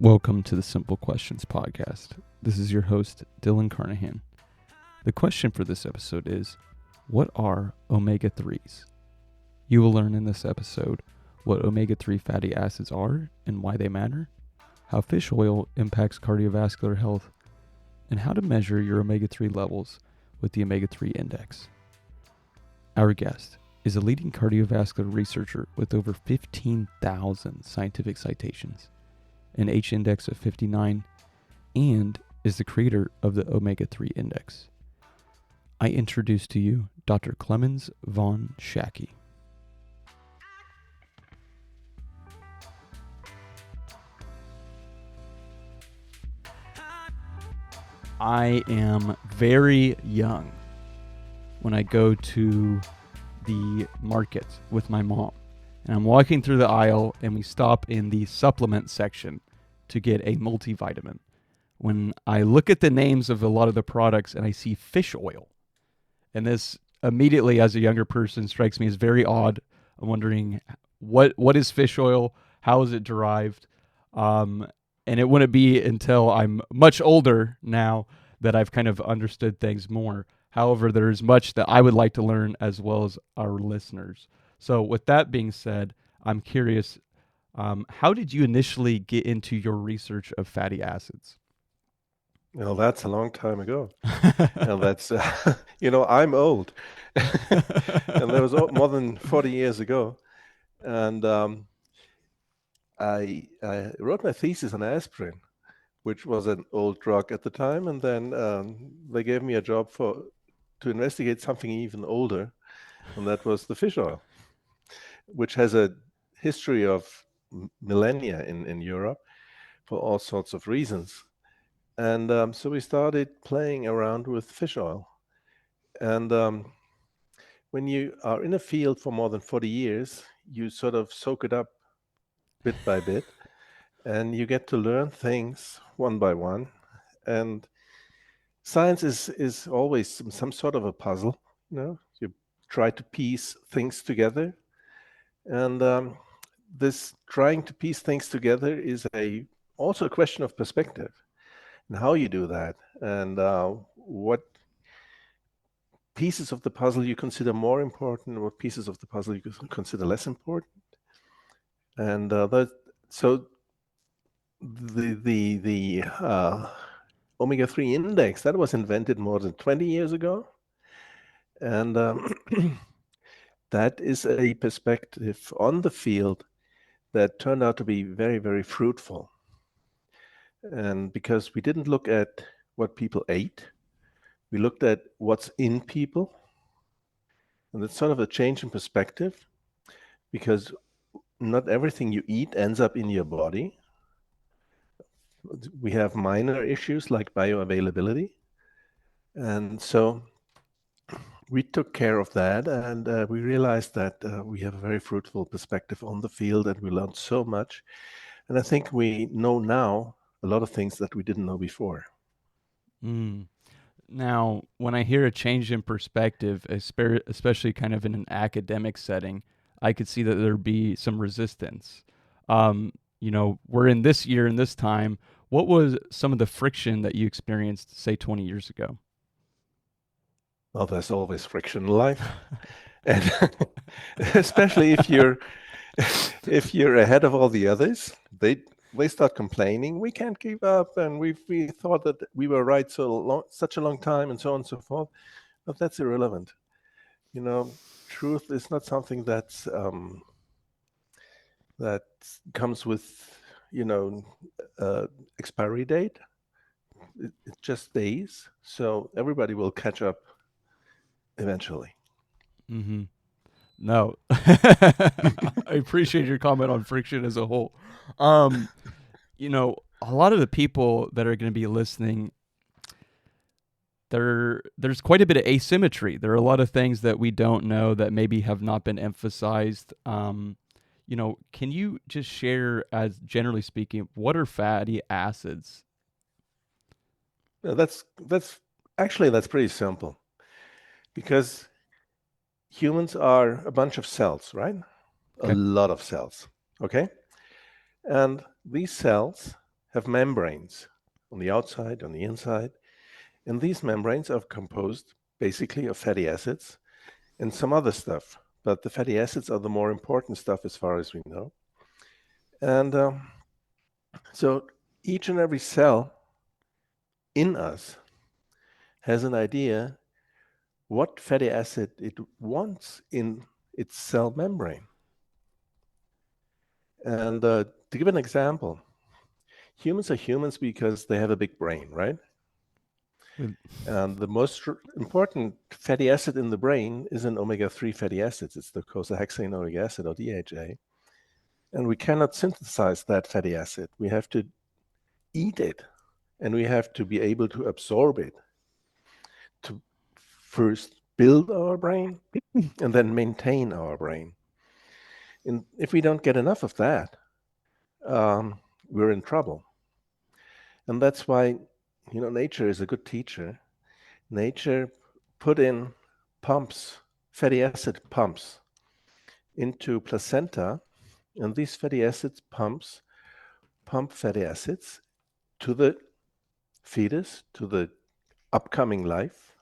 Welcome to the Simple Questions podcast. This is your host, Dylan Carnahan. The question for this episode is, what are omega-3s? You will learn in this episode what omega-3 fatty acids are and why they matter, how fish oil impacts cardiovascular health, and how to measure your omega-3 levels with the omega-3 index. Our guest is a leading cardiovascular researcher with over 15,000 scientific citations, an H index of 59, and is the creator of the Omega-3 index. I introduce to you Dr. Clemens von Schacky. I am very young when I go to the market with my mom. And I'm walking through the aisle and we stop in the supplement section to get a multivitamin. When I look at the names of a lot of the products and I see fish oil, and this immediately as a younger person strikes me as very odd. I'm wondering what is fish oil? How is it derived? And it wouldn't be until I'm much older now that I've kind of understood things more. However, there's much that I would like to learn as well as our listeners. So with that being said, I'm curious, how did you initially get into your research of fatty acids? Well, that's a long time ago. And that's, I'm old. And that was more than 40 years ago. And I wrote my thesis on aspirin, which was an old drug at the time. And then they gave me a job to investigate something even older. And that was the fish oil, which has a history of millennia in Europe for all sorts of reasons. And so we started playing around with fish oil. And when you are in a field for more than 40 years, you sort of soak it up bit by bit, and you get to learn things one by one. And science is always some sort of a puzzle. You try to piece things together. And this trying to piece things together is also a question of perspective and how you do that, and what pieces of the puzzle you consider more important, what pieces of the puzzle you consider less important. And so the omega-3 index, that was invented more than 20 years ago. And that is a perspective on the field that turned out to be very, very fruitful. And because we didn't look at what people ate, we looked at what's in people. And it's sort of a change in perspective, because not everything you eat ends up in your body. We have minor issues like bioavailability. And so we took care of that, and we realized that we have a very fruitful perspective on the field, and we learned so much. And I think we know now a lot of things that we didn't know before. Now, when I hear a change in perspective, especially kind of in an academic setting, I could see that there'd be some resistance. We're in this year and this time. What was some of the friction that you experienced, say, 20 years ago? Well, there's always friction in life. And especially if you're ahead of all the others, they start complaining. We can't keep up, and we thought that we were right such a long time, and so on and so forth. But that's irrelevant. Truth is not something that comes with expiry date. It just stays. So everybody will catch up eventually. Mm-hmm. No, I appreciate your comment on friction as a whole. A lot of the people that are going to be listening, there's quite a bit of asymmetry. There are a lot of things that we don't know that maybe have not been emphasized. Can you just share, as generally speaking, what are fatty acids? That's pretty simple, because humans are a bunch of cells, right? Okay. A lot of cells. Okay. And these cells have membranes on the outside, on the inside. And these membranes are composed basically of fatty acids and some other stuff. But the fatty acids are the more important stuff as far as we know. And so each and every cell in us has an idea what fatty acid it wants in its cell membrane. And to give an example, humans are humans because they have a big brain, right? And the most important fatty acid in the brain is an omega-3 fatty acids. It's the docosahexaenoic acid, or DHA. And we cannot synthesize that fatty acid. We have to eat it, and we have to be able to absorb it to first build our brain and then maintain our brain. And if we don't get enough of that, we're in trouble. And that's why, nature is a good teacher. Nature put in pumps, fatty acid pumps, into placenta, and these fatty acids pump fatty acids to the fetus, to the upcoming life.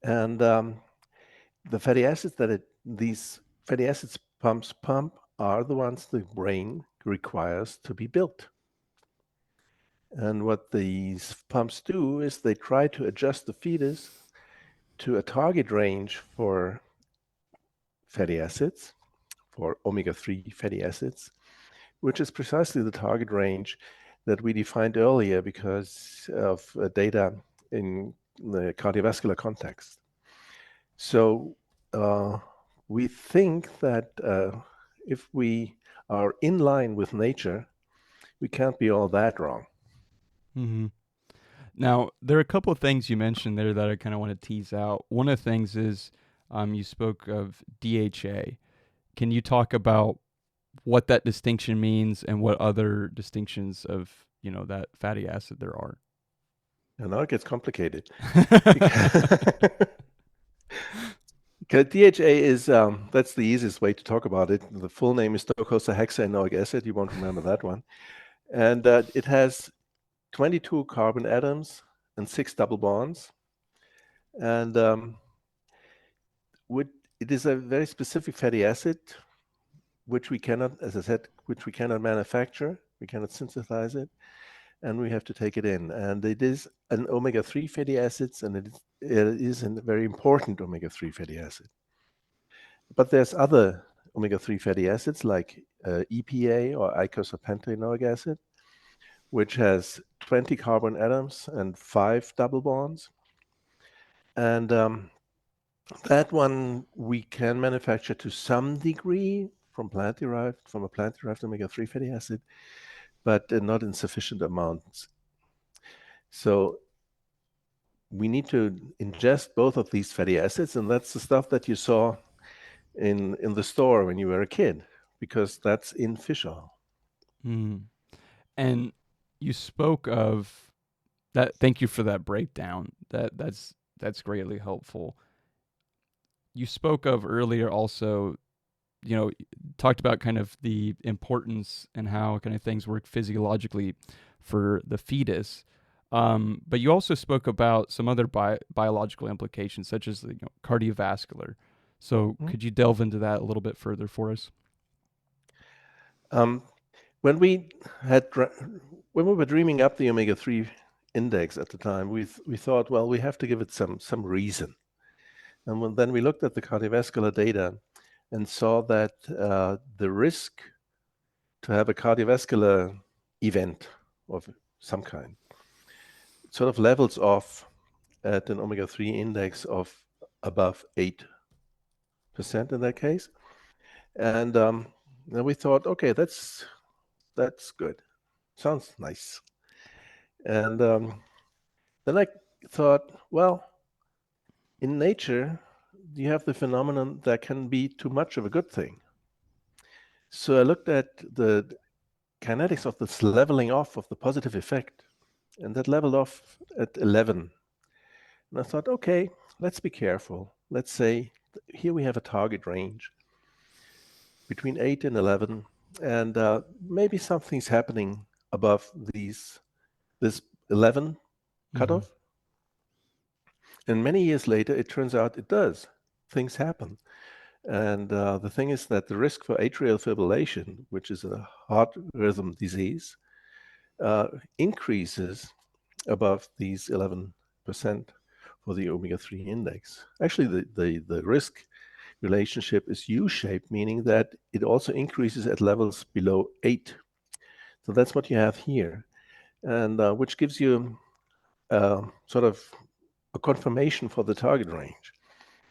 And the fatty acids that these fatty acids pump are the ones the brain requires to be built. And what these pumps do is they try to adjust the fetus to a target range for fatty acids, for omega-3 fatty acids, which is precisely the target range that we defined earlier because of data in the cardiovascular context. So we think that if we are in line with nature, we can't be all that wrong. Mm-hmm. Now, there are a couple of things you mentioned there that I kind of want to tease out. One of the things is you spoke of DHA. Can you talk about what that distinction means and what other distinctions of, that fatty acid there are? And now it gets complicated. Because DHA is, that's the easiest way to talk about it. The full name is docosahexaenoic acid. You won't remember that one. And it has 22 carbon atoms and 6 double bonds. And it is a very specific fatty acid, which we cannot, as I said, which we cannot manufacture. We cannot synthesize it. And we have to take it in. And it is an omega-3 fatty acids, and it is a very important omega-3 fatty acid. But there's other omega-3 fatty acids like EPA, or eicosapentaenoic acid, which has 20 carbon atoms and 5 double bonds. And that one we can manufacture to some degree from a plant-derived omega-3 fatty acid, but not in sufficient amounts. So we need to ingest both of these fatty acids, and that's the stuff that you saw in the store when you were a kid, because that's in fish oil. Mm. And you spoke of that. Thank you for that breakdown. That's greatly helpful. You spoke of earlier also, talked about kind of the importance and how kind of things work physiologically for the fetus. But you also spoke about some other biological implications, such as cardiovascular. So could you delve into that a little bit further for us? When we were dreaming up the omega-3 index at the time, we thought, well, we have to give it some reason. And then we looked at the cardiovascular data and saw that the risk to have a cardiovascular event of some kind sort of levels off at an omega-3 index of above 8% in that case. And then we thought, okay, that's good. Sounds nice. And then I thought, well, in nature, you have the phenomenon that can be too much of a good thing. So I looked at the kinetics of this leveling off of the positive effect, and that leveled off at 11. And I thought, okay, let's be careful. Let's say here we have a target range between 8 and 11, and maybe something's happening above this 11 cutoff. And many years later, it turns out it does. Things happen. And the thing is that the risk for atrial fibrillation, which is a heart rhythm disease, increases above these 11% for the omega-3 index. Actually, the risk relationship is U-shaped, meaning that it also increases at levels below 8. So that's what you have here, and which gives you sort of a confirmation for the target range.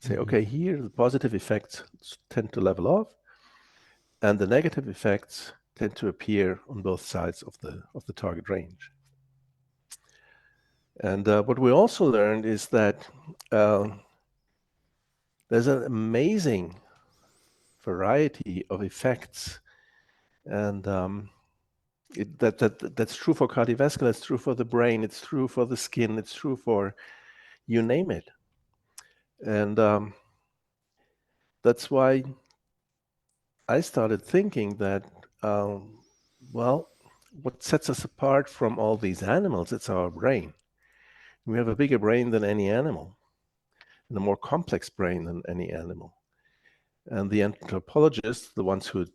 Say, okay, here the positive effects tend to level off, and the negative effects tend to appear on both sides of the target range. And what we also learned is that there's an amazing variety of effects, and that's true for cardiovascular, it's true for the brain, it's true for the skin, it's true for you name it. And that's why I started thinking that, well, what sets us apart from all these animals, it's our brain. We have a bigger brain than any animal, and a more complex brain than any animal. And the anthropologists, the ones who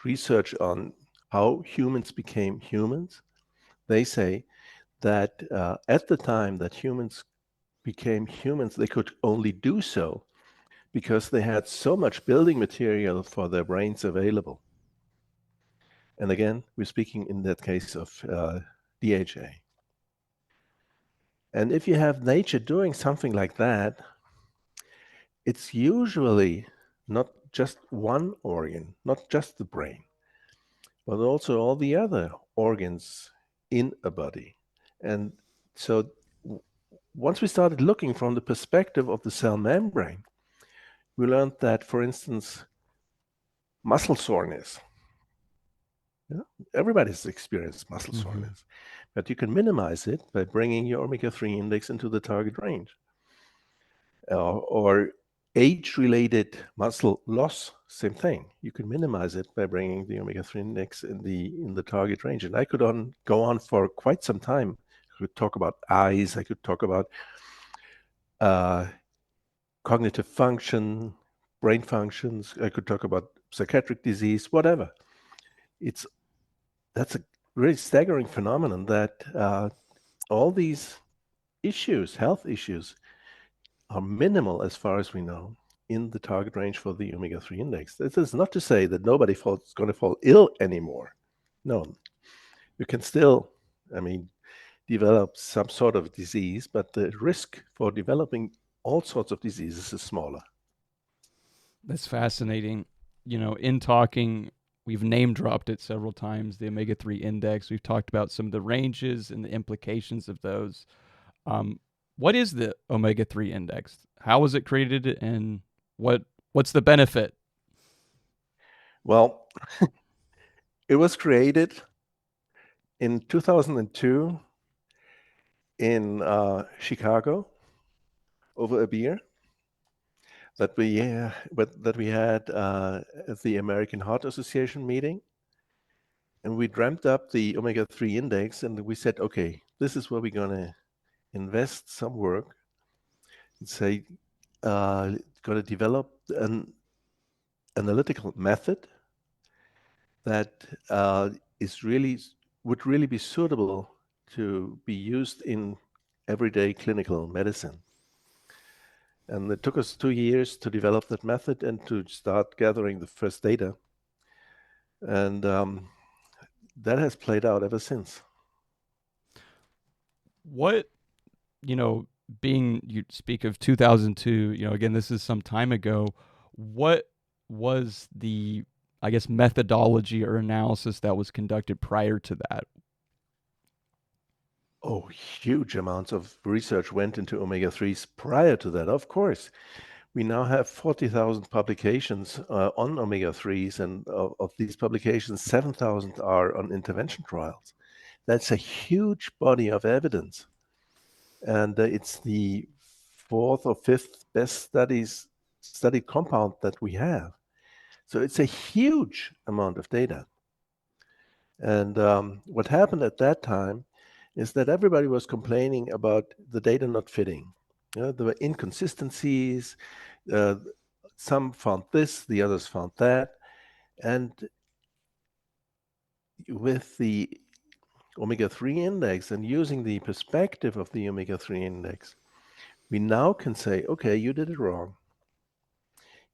research on how humans became humans, they say that at the time that humans became humans, they could only do so because they had so much building material for their brains available. And again, we're speaking in that case of DHA. And if you have nature doing something like that, it's usually not just one organ, not just the brain, but also all the other organs in a body. And so once we started looking from the perspective of the cell membrane, we learned that, for instance, muscle soreness, everybody's experienced muscle soreness, but you can minimize it by bringing your omega-3 index into the target range. Or age-related muscle loss, same thing. You can minimize it by bringing the omega-3 index in the target range. And I could go on for quite some time. I could talk about eyes. I could talk about cognitive function, brain functions. I could talk about psychiatric disease, whatever. That's a really staggering phenomenon that all these issues, health issues, are minimal as far as we know in the target range for the omega-3 index. This is not to say that nobody is going to fall ill anymore. No, you can still, develop some sort of disease, but the risk for developing all sorts of diseases is smaller. That's fascinating. In talking, we've name dropped it several times, the omega-3 index. We've talked about some of the ranges and the implications of those. What is the omega-3 index? How was it created, and what's the benefit? Well, it was created in 2002 in Chicago over a beer that we had at the American Heart Association meeting. And we dreamt up the omega-3 index, and we said, okay, this is where we're going to invest some work and say, going to develop an analytical method that would really be suitable to be used in everyday clinical medicine. And it took us 2 years to develop that method and to start gathering the first data. And that has played out ever since. What, you speak of 2002, again, this is some time ago. What was the, methodology or analysis that was conducted prior to that? Oh, huge amounts of research went into omega-3s prior to that, of course. We now have 40,000 publications on omega-3s, and of these publications, 7,000 are on intervention trials. That's a huge body of evidence. And it's the 4th or 5th best studied compound that we have. So it's a huge amount of data. And what happened at that time is that everybody was complaining about the data not fitting. There were inconsistencies. Uh, some found this, the others found that. And with the omega-3 index and using the perspective of the omega-3 index, we now can say, okay, you did it wrong.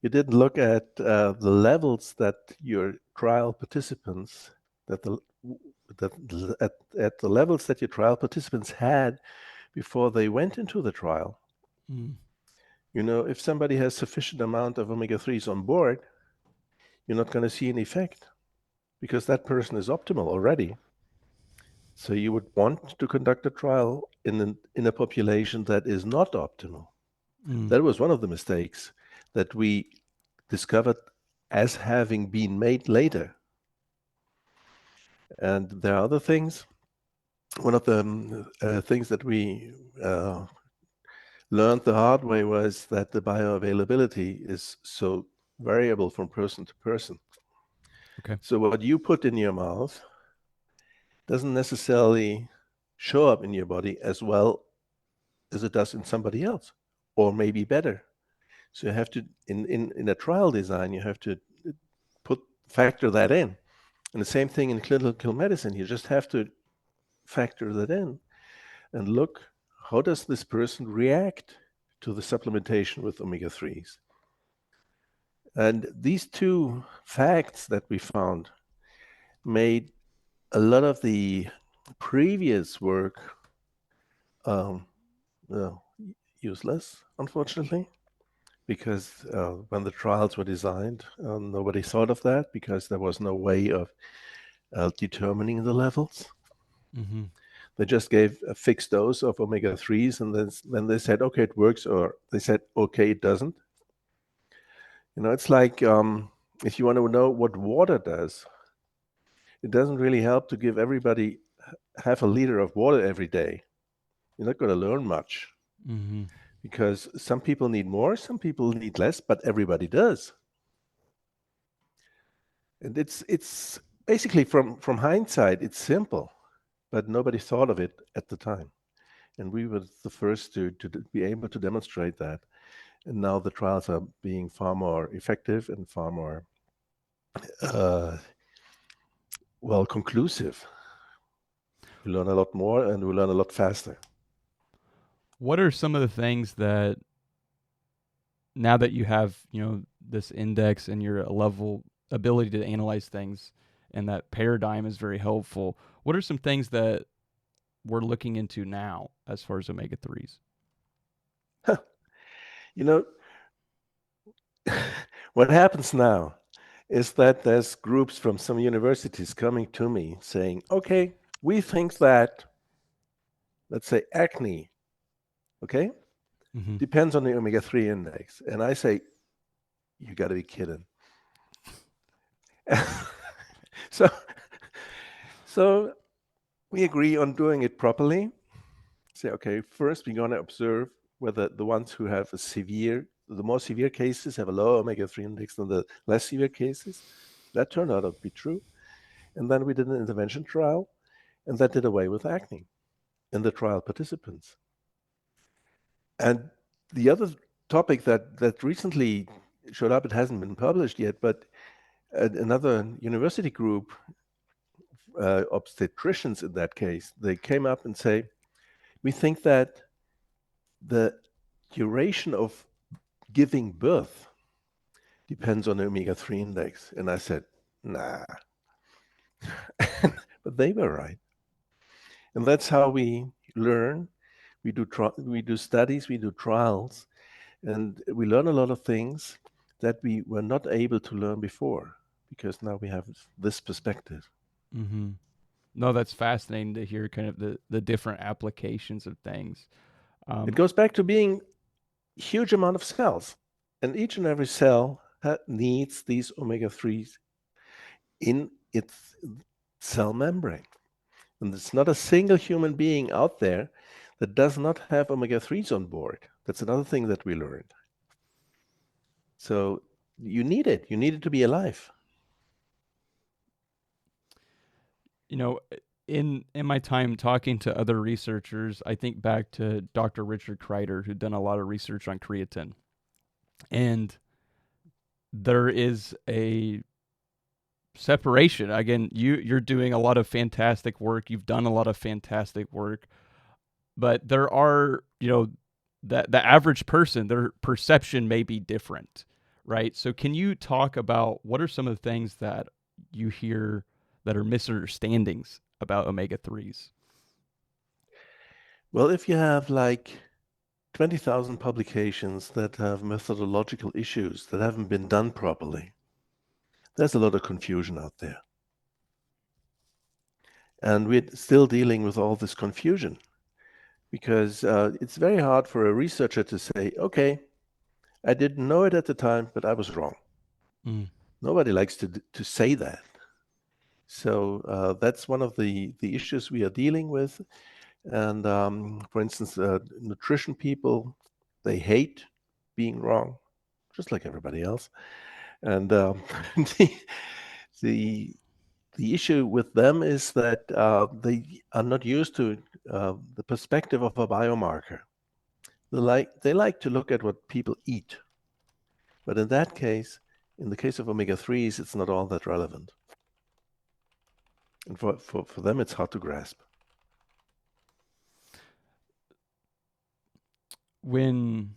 You didn't look at the levels that your trial participants, that the that at the levels that your trial participants had before they went into the trial. Mm. You know, if somebody has sufficient amount of omega-3s on board, you're not going to see an effect because that person is optimal already. So you would want to conduct a trial in a population that is not optimal. Mm. That was one of the mistakes that we discovered as having been made later. And there are other things. One of the things that we learned the hard way was that the bioavailability is so variable from person to person. Okay. So what you put in your mouth doesn't necessarily show up in your body as well as it does in somebody else, or maybe better. So you have to, in a trial design, you have to factor that in. And the same thing in clinical medicine, you just have to factor that in and look, how does this person react to the supplementation with omega-3s? And these two facts that we found made a lot of the previous work um, useless, unfortunately, because when the trials were designed, nobody thought of that because there was no way of determining the levels. Mm-hmm. They just gave a fixed dose of omega-3s and then they said, okay, it works, or they said, okay, it doesn't. You know, it's like if you want to know what water does, it doesn't really help to give everybody half a liter of water every day. You're not going to learn much Mm-hmm. because some people need more, some people need less, but everybody does. And it's basically from hindsight, it's simple, but nobody thought of it at the time. And we were the first to be able to demonstrate that. And now the trials are being far more effective and far more uh, well conclusive. We learn a lot more and we learn a lot faster. What are some of the things that now that you have, this index and your level ability to analyze things and that paradigm is very helpful. What are some things that we're looking into now as far as omega-3s? You know, what happens now is that there's groups from some universities coming to me saying, okay, we think that, let's say, acne, okay, Mm-hmm. depends on the omega-3 index. And I say, you got to be kidding. so, so we agree on doing it properly. Say, okay, first we're going to observe whether the ones who have the more severe cases have a lower omega-3 index than the less severe cases. That turned out to be true. And then we did an intervention trial, and that did away with acne in the trial participants. And the other topic that recently showed up, it hasn't been published yet, but another university group, obstetricians in that case, they came up and say, we think that the duration of giving birth depends on the omega-3 index. And I said, nah. But they were right. And that's how we learn. We do studies, we do trials, and we learn a lot of things that we were not able to learn before because now we have this perspective. Mm-hmm. No, that's fascinating to hear kind of the different applications of things. It goes back to being a huge amount of cells, and each and every cell needs these omega-3s in its cell membrane. And there's not a single human being out there that does not have omega-3s on board. That's another thing that we learned. So you need it. You need it to be alive. you know, in my time talking to other researchers, I think back to Dr. Richard Kreider, who'd done a lot of research on creatine, and there is a separation. Again, you're doing a lot of fantastic work. You've done a lot of fantastic work, but there are, that the average person, their perception may be different, right? So can you talk about what are some of the things that you hear that are misunderstandings about omega-3s? Well, if you have like 20,000 publications that have methodological issues that haven't been done properly, there's a lot of confusion out there. And we're still dealing with all this confusion because it's very hard for a researcher to say, okay, I didn't know it at the time, but I was wrong. Nobody likes to say that. So that's one of the issues we are dealing with. And for instance, nutrition people, they hate being wrong, just like everybody else. And the, the the issue with them is that they are not used to the perspective of a biomarker. They like to look at what people eat. But in that case, in the case of omega-3s, it's not all that relevant. And for them, it's hard to grasp. When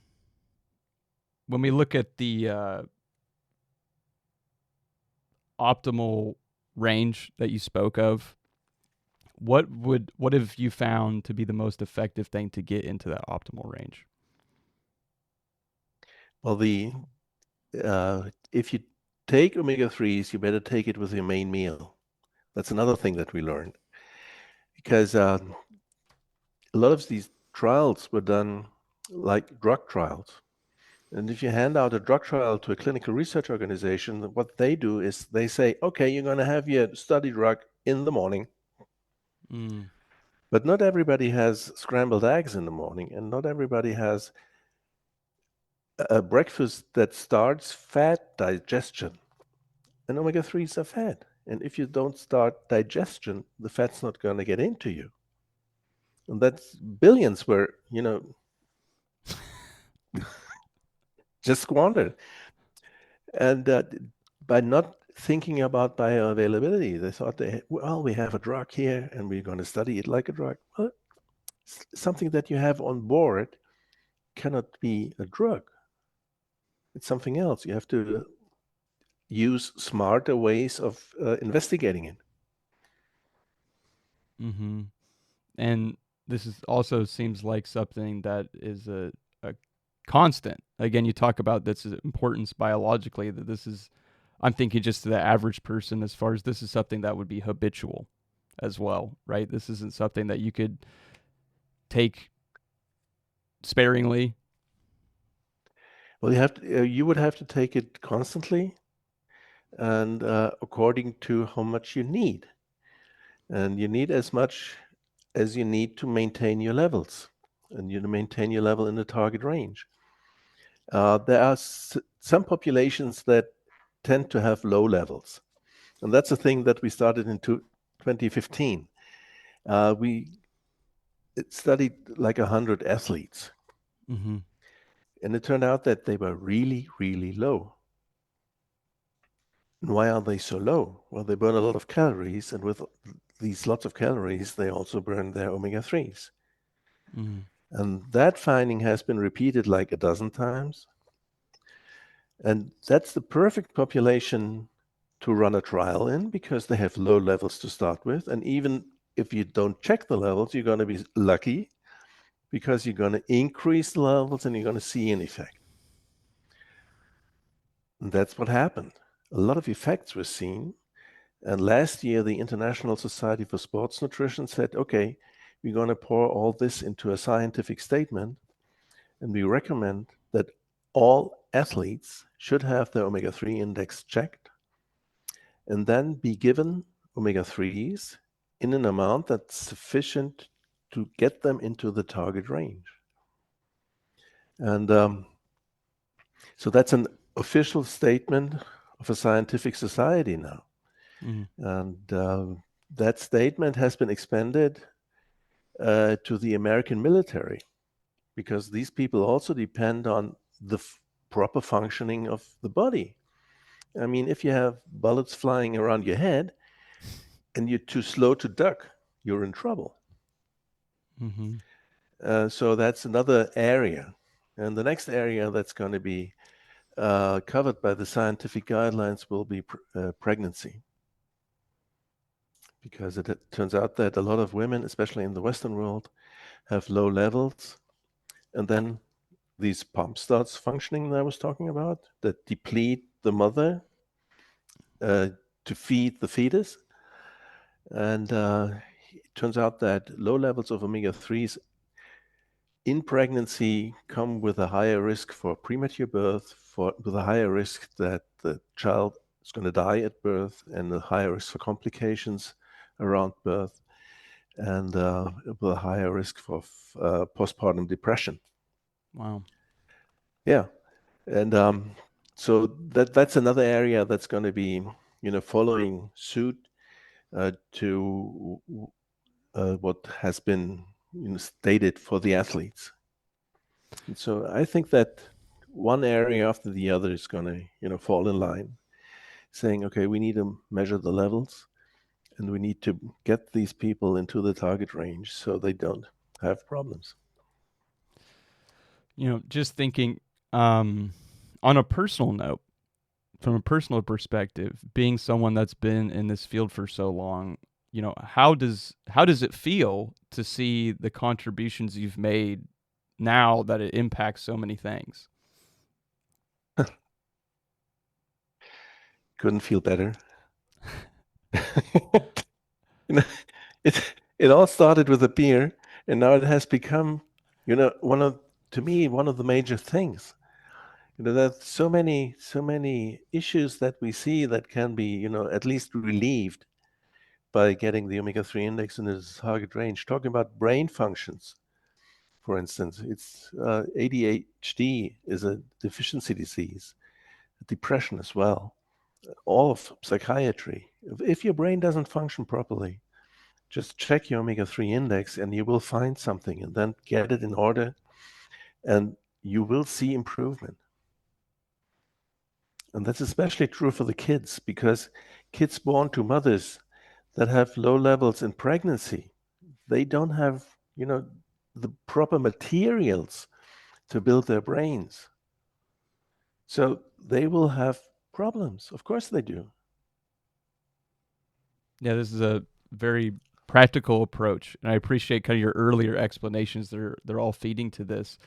we look at the optimal range that you spoke of, what have you found to be the most effective thing to get into that optimal range? Well, if you take omega-3s, you better take it with your main meal. That's another thing that we learned, because a lot of these trials were done like drug trials. And if you hand out a drug trial to a clinical research organization, what they do is they say, okay, you're going to have your study drug in the morning. But not everybody has scrambled eggs in the morning, and not everybody has a breakfast that starts fat digestion. And omega-3s are fat. And if you don't start digestion, the fat's not going to get into you. And that's billions were, just squandered. And by not thinking about bioavailability, they thought, we have a drug here and we're going to study it like a drug. Well, something that you have on board cannot be a drug. It's something else. You have to use smarter ways of investigating it. Mm-hmm. And this is also seems like something that is a constant. Again, you talk about this importance biologically, that this is, I'm thinking just to the average person, as far as this is something that would be habitual as well, right? This isn't something that you could take sparingly. Well, you would have to take it constantly and according to how much you need. And you need as much as you need to maintain your levels, and you maintain your level in the target range. There are some populations that tend to have low levels, and that's a thing that we started in 2015. We studied like 100 athletes, and it turned out that they were really, really low. And why are they so low? Well, they burn a lot of calories, and with these lots of calories, they also burn their omega-3s. And that finding has been repeated like a dozen times. And that's the perfect population to run a trial in because they have low levels to start with. And even if you don't check the levels, you're going to be lucky because you're going to increase the levels and you're going to see an effect. And that's what happened. A lot of effects were seen. And last year, the International Society for Sports Nutrition said, okay, we're going to pour all this into a scientific statement. And we recommend that all athletes should have their omega-3 index checked and then be given omega-3s in an amount that's sufficient to get them into the target range. And so that's an official statement of a scientific society now. And that statement has been expanded to the American military, because these people also depend on the proper functioning of the body. I mean, if you have bullets flying around your head and you're too slow to duck, you're in trouble. Mm-hmm. So that's another area. And the next area that's going to be covered by the scientific guidelines will be pregnancy. Because it turns out that a lot of women, especially in the Western world, have low levels. And then these pump starts functioning that I was talking about that deplete the mother to feed the fetus. And it turns out that low levels of omega-3s in pregnancy come with a higher risk for premature birth, with a higher risk that the child is going to die at birth, and a higher risk for complications around birth, and with a higher risk for postpartum depression. Wow. Yeah, and so that's another area that's going to be, following suit to what has been stated for the athletes. And so I think that one area after the other is going to, fall in line, saying, okay, we need to measure the levels, and we need to get these people into the target range so they don't have problems. Just thinking on a personal note, from a personal perspective, being someone that's been in this field for so long, how does it feel to see the contributions you've made now that it impacts so many things? Couldn't feel better. You know, it all started with a beer, and now it has become, to me, one of the major things. There's so many issues that we see that can be, at least relieved by getting the omega-3 index in its target range. Talking about brain functions, for instance, it's ADHD is a deficiency disease, depression as well, all of psychiatry. If your brain doesn't function properly, just check your omega-3 index and you will find something, and then get it in order, and you will see improvement. And that's especially true for the kids, because kids born to mothers that have low levels in pregnancy, they don't have, the proper materials to build their brains. So they will have problems. Of course they do. Yeah, this is a very practical approach, and I appreciate kind of your earlier explanations. They're all feeding to this.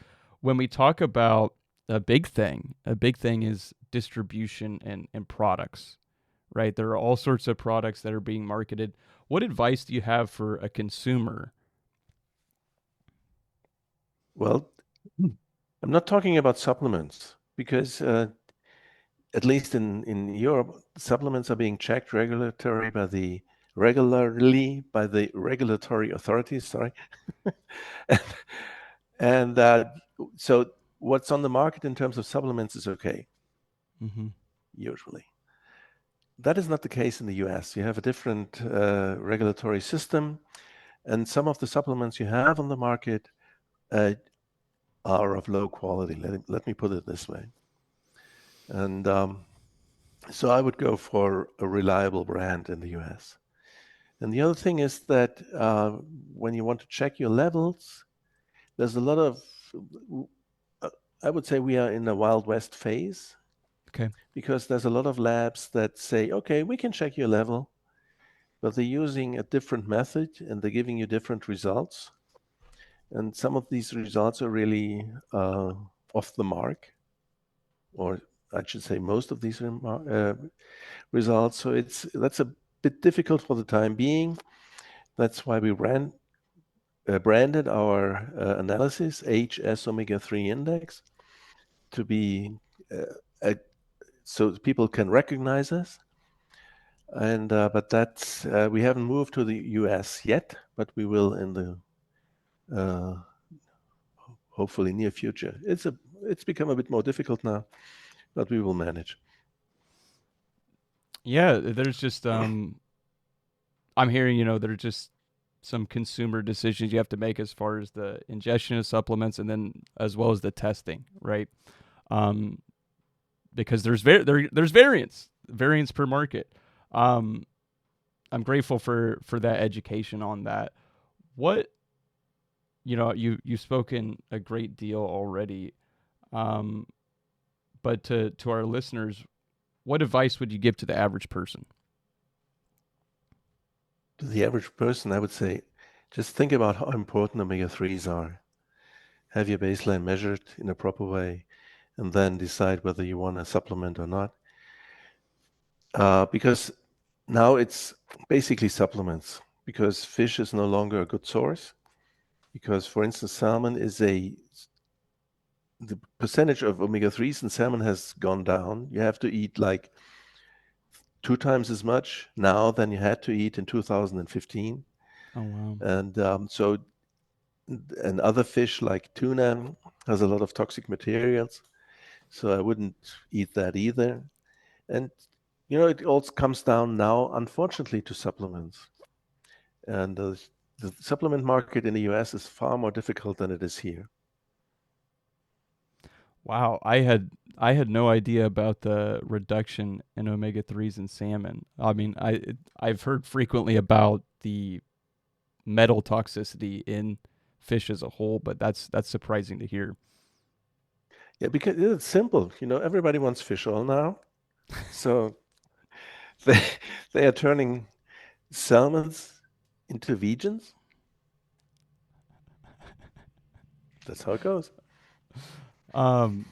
When we talk about a big thing is distribution and products, right? There are all sorts of products that are being marketed. What advice do you have for a consumer? Well, I'm not talking about supplements, because at least in Europe, supplements are being checked regularly by the regulatory authorities. Sorry, and so what's on the market in terms of supplements is okay, Mm-hmm. usually. That is not the case in the US. You have a different regulatory system, and some of the supplements you have on the market uh, are of low quality. Let me put it this way. And so I would go for a reliable brand in the US. And the other thing is that when you want to check your levels, there's a lot of, uh, I would say we are in a Wild West phase, Okay. because there's a lot of labs that say, okay, we can check your level, but they're using a different method and they're giving you different results. And some of these results are really off the mark, or I should say most of these results. So that's a bit difficult for the time being. That's why we branded our analysis HS omega-3 index to be so people can recognize us. And but that's we haven't moved to the US yet, but we will in the uh, hopefully near future. It's become a bit more difficult now, but we will manage. Yeah, there's just I'm hearing, there are just some consumer decisions you have to make as far as the ingestion of supplements and then as well as the testing, right? Because there's variance per market. I'm grateful for that education on that. What, you've spoken a great deal already, but to our listeners, what advice would you give to the average person? To the average person, I would say, just think about how important omega-3s are. Have your baseline measured in a proper way, and then decide whether you want a supplement or not. Because now it's basically supplements, because fish is no longer a good source. Because, for instance, salmon is the percentage of omega-3s in salmon has gone down. You have to eat like 2 times as much now than you had to eat in 2015. Oh, wow. And other fish like tuna has a lot of toxic materials. So I wouldn't eat that either. And, it all comes down now, unfortunately, to supplements. And the supplement market in the US is far more difficult than it is here. Wow, I had no idea about the reduction in omega-3s in salmon. I mean, I've heard frequently about the metal toxicity in fish as a whole, but that's surprising to hear. Yeah, because it's simple. Everybody wants fish oil now. So they are turning salmons into vegans. That's how it goes. Man,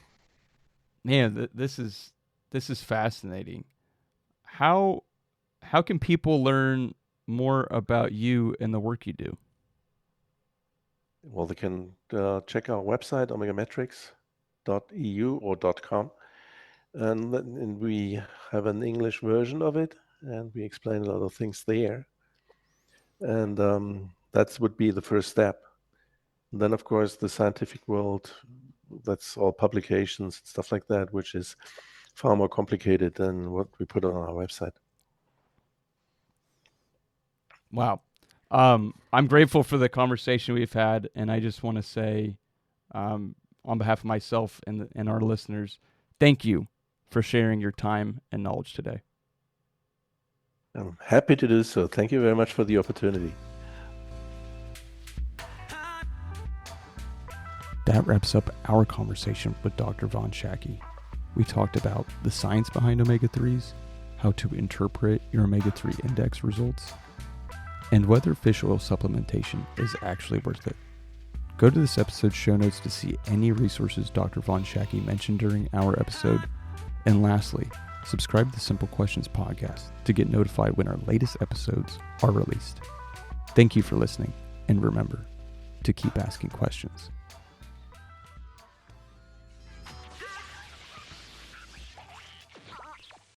this is fascinating. How can people learn more about you and the work you do? Well, they can check our website, omegametrics.eu or .com, and we have an English version of it, and we explain a lot of things there. And that would be the first step. And then, of course, the scientific world, that's all publications, stuff like that, which is far more complicated than what we put on our website. Wow. I'm grateful for the conversation we've had, and I just want to say, on behalf of myself and our listeners, thank you for sharing your time and knowledge today. I'm happy to do so. Thank you very much for the opportunity. That wraps up our conversation with Dr. von Schacky. We talked about the science behind omega-3s, how to interpret your omega-3 index results, and whether fish oil supplementation is actually worth it. Go to this episode's show notes to see any resources Dr. von Schacky mentioned during our episode. And lastly, subscribe to the Simple Questions podcast to get notified when our latest episodes are released. Thank you for listening, and remember to keep asking questions.